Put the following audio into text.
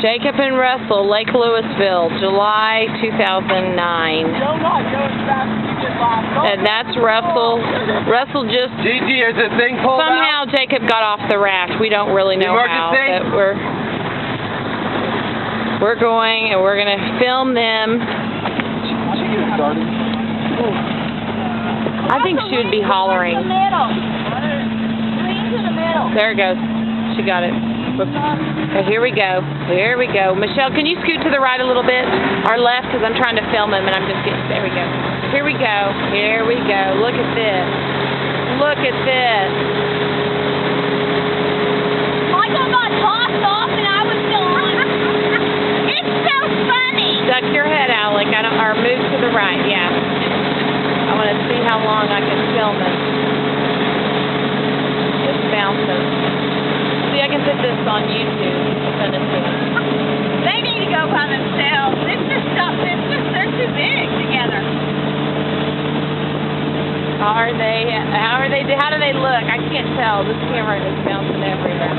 Jacob and Russell, Lake Louisville, July 2009. And that's Russell. Russell just... Gigi, is the thing pulled somehow out? Jacob got off the raft. We don't really know how, but we're going and we're going to film them. I think she would be hollering. There it goes. She got it. Okay, here we go. Here we go. Michelle, can you scoot to the right a little bit? Or left, because I'm trying to film them and I'm just getting... There we go. Here we go. Here we go. Look at this. Look at this. Michael got tossed off and I was still on. It's so funny. Duck your head, Alec. Or move to the right. Yeah. I want to see how long I can film it. Just bouncing. See, I can put this on YouTube. Send it to them. They need to go by themselves. They're too big together. How do they look? I can't tell. This camera is bouncing everywhere.